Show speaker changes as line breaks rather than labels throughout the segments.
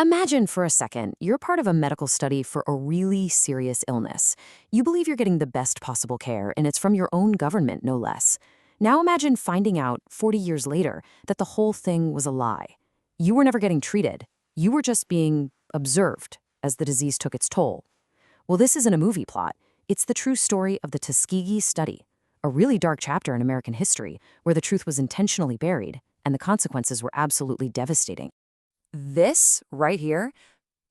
Imagine for a second, you're part of a medical study for a really serious illness. You believe you're getting the best possible care, and it's from your own government, no less. Now imagine finding out, 40 years later, that the whole thing was a lie. You were never getting treated. You were just being observed as the disease took its toll. Well, this isn't a movie plot. It's the true story of the Tuskegee Study, a really dark chapter in American history where the truth was intentionally buried and the consequences were absolutely devastating. This, right here,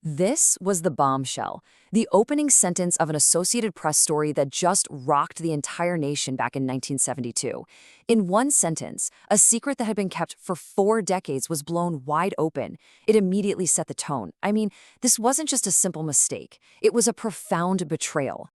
this was the bombshell, the opening sentence of an Associated Press story that just rocked the entire nation back in 1972. In one sentence, a secret that had been kept for 4 decades was blown wide open. It immediately set the tone. I mean, this wasn't just a simple mistake. It was a profound betrayal.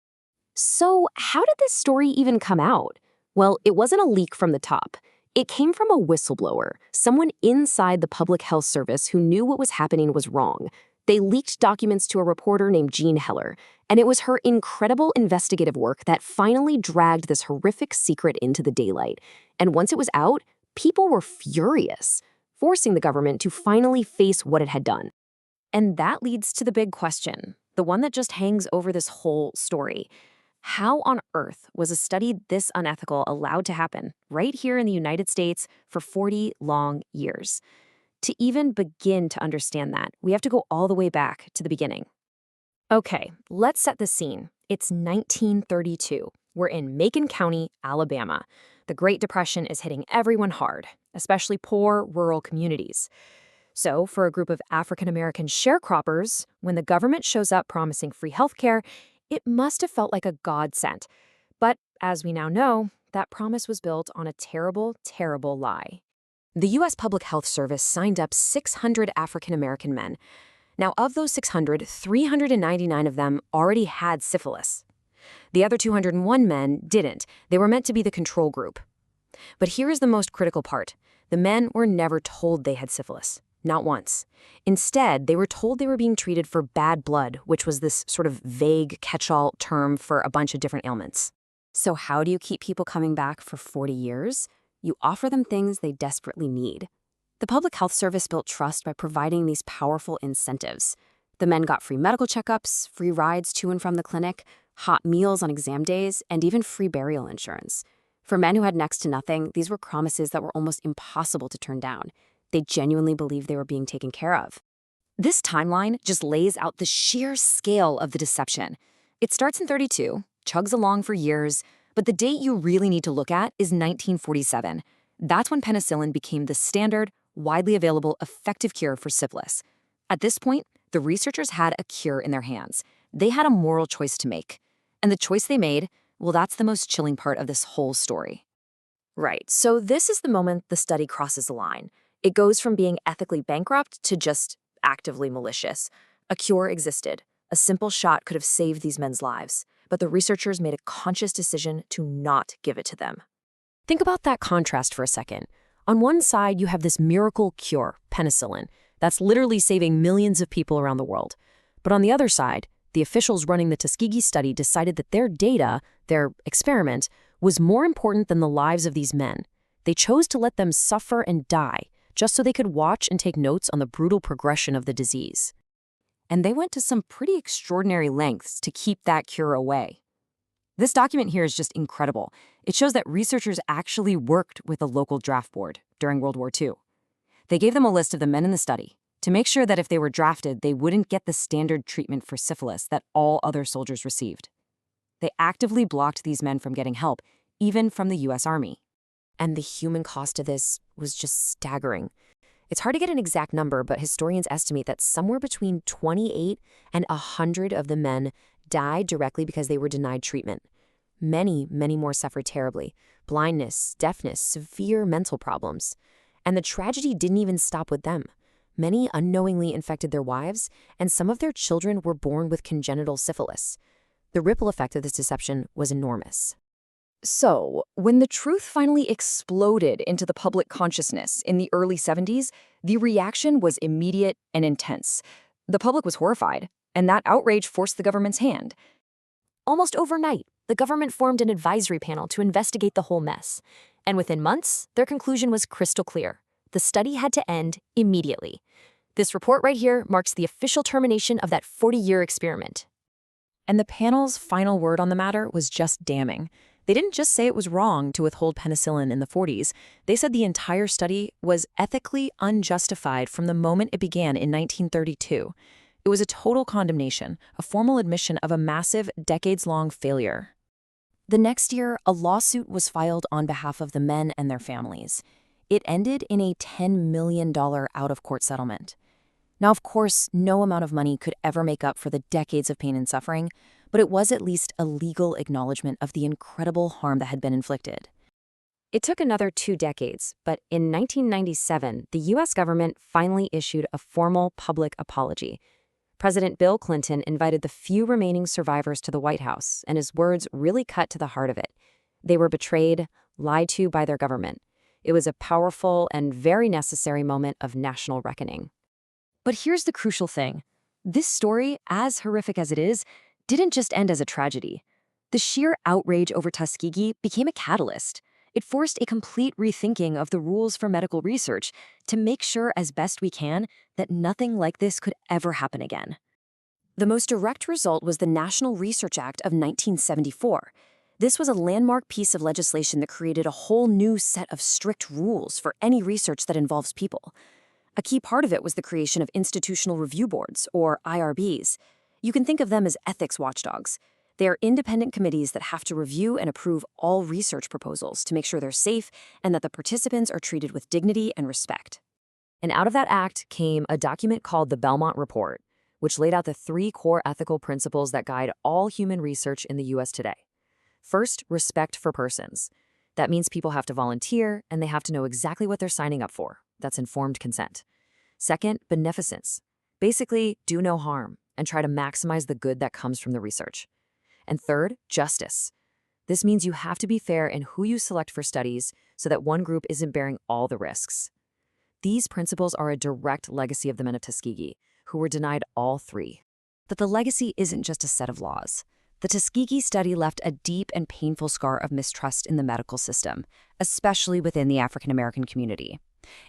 So, how did this story even come out? Well, it wasn't a leak from the top. It came from a whistleblower, someone inside the Public Health Service who knew what was happening was wrong. They leaked documents to a reporter named Jean Heller, and it was her incredible investigative work that finally dragged this horrific secret into the daylight. And once it was out, people were furious, forcing the government to finally face what it had done. And that leads to the big question, the one that just hangs over this whole story. How on earth was a study this unethical allowed to happen right here in the United States for 40 long years? To even begin to understand that, we have to go all the way back to the beginning. Okay, let's set the scene. It's 1932. We're in Macon County, Alabama. The Great Depression is hitting everyone hard, especially poor rural communities. So, for a group of African-American sharecroppers, when the government shows up promising free healthcare, it must have felt like a godsend. But as we now know, that promise was built on a terrible, terrible lie. The U.S. Public Health Service signed up 600 African-American men. Now, of those 600, 399 of them already had syphilis. The other 201 men didn't. They were meant to be the control group. But here is the most critical part. The men were never told they had syphilis. Not once. Instead, they were told they were being treated for bad blood, which was this sort of vague catch-all term for a bunch of different ailments. So how do you keep people coming back for 40 years? You offer them things they desperately need. The Public Health Service built trust by providing these powerful incentives. The men got free medical checkups, free rides to and from the clinic, hot meals on exam days, and even free burial insurance. For men who had next to nothing, these were promises that were almost impossible to turn down. They genuinely believed they were being taken care of. This timeline just lays out the sheer scale of the deception. It starts in 32, chugs along for years, but the date you really need to look at is 1947. That's when penicillin became the standard, widely available, effective cure for syphilis. At this point, the researchers had a cure in their hands. They had a moral choice to make. And the choice they made, well, that's the most chilling part of this whole story. Right, so this is the moment the study crosses the line. It goes from being ethically bankrupt to just actively malicious. A cure existed. A simple shot could have saved these men's lives, but the researchers made a conscious decision to not give it to them. Think about that contrast for a second. On one side, you have this miracle cure, penicillin, that's literally saving millions of people around the world. But on the other side, the officials running the Tuskegee study decided that their data, their experiment, was more important than the lives of these men. They chose to let them suffer and die, just so they could watch and take notes on the brutal progression of the disease. And they went to some pretty extraordinary lengths to keep that cure away. This document here is just incredible. It shows that researchers actually worked with a local draft board during World War II. They gave them a list of the men in the study to make sure that if they were drafted, they wouldn't get the standard treatment for syphilis that all other soldiers received. They actively blocked these men from getting help, even from the U.S. Army. And the human cost of this was just staggering. It's hard to get an exact number, but historians estimate that somewhere between 28 and 100 of the men died directly because they were denied treatment. Many, many more suffered terribly. Blindness, deafness, severe mental problems. And the tragedy didn't even stop with them. Many unknowingly infected their wives, and some of their children were born with congenital syphilis. The ripple effect of this deception was enormous. So, when the truth finally exploded into the public consciousness in the early 70s, the reaction was immediate and intense. The public was horrified, and that outrage forced the government's hand. Almost overnight, the government formed an advisory panel to investigate the whole mess. And within months, their conclusion was crystal clear. The study had to end immediately. This report right here marks the official termination of that 40-year experiment.
And the panel's final word on the matter was just damning. They didn't just say it was wrong to withhold penicillin in the 40s. They said the entire study was ethically unjustified from the moment it began in 1932. It was a total condemnation, a formal admission of a massive, decades-long failure. The next year, a lawsuit was filed on behalf of the men and their families. It ended in a $10 million out-of-court settlement. Now, of course, no amount of money could ever make up for the decades of pain and suffering, but it was at least a legal acknowledgement of the incredible harm that had been inflicted.
It took another 2 decades, but in 1997, the U.S. government finally issued a formal public apology. President Bill Clinton invited the few remaining survivors to the White House, and his words really cut to the heart of it. They were betrayed, lied to by their government. It was a powerful and very necessary moment of national reckoning. But here's the crucial thing. This story, as horrific as it is, didn't just end as a tragedy. The sheer outrage over Tuskegee became a catalyst. It forced a complete rethinking of the rules for medical research to make sure as best we can that nothing like this could ever happen again. The most direct result was the National Research Act of 1974. This was a landmark piece of legislation that created a whole new set of strict rules for any research that involves people. A key part of it was the creation of institutional review boards, or IRBs. You can think of them as ethics watchdogs. They are independent committees that have to review and approve all research proposals to make sure they're safe and that the participants are treated with dignity and respect. And out of that act came a document called the Belmont Report, which laid out the 3 core ethical principles that guide all human research in the U.S. today. First, respect for persons. That means people have to volunteer and they have to know exactly what they're signing up for. That's informed consent. Second, beneficence. Basically, do no harm and try to maximize the good that comes from the research. And third, justice. This means you have to be fair in who you select for studies so that one group isn't bearing all the risks. These principles are a direct legacy of the men of Tuskegee, who were denied all 3. But the legacy isn't just a set of laws. The Tuskegee study left a deep and painful scar of mistrust in the medical system, especially within the African American community.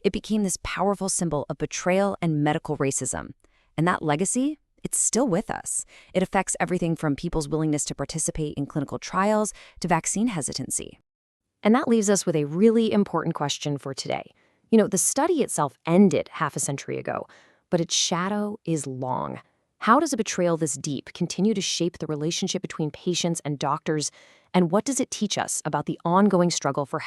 It became this powerful symbol of betrayal and medical racism. And that legacy, it's still with us. It affects everything from people's willingness to participate in clinical trials to vaccine hesitancy. And that leaves us with a really important question for today. The study itself ended half a century ago, but its shadow is long. How does a betrayal this deep continue to shape the relationship between patients and doctors? And what does it teach us about the ongoing struggle for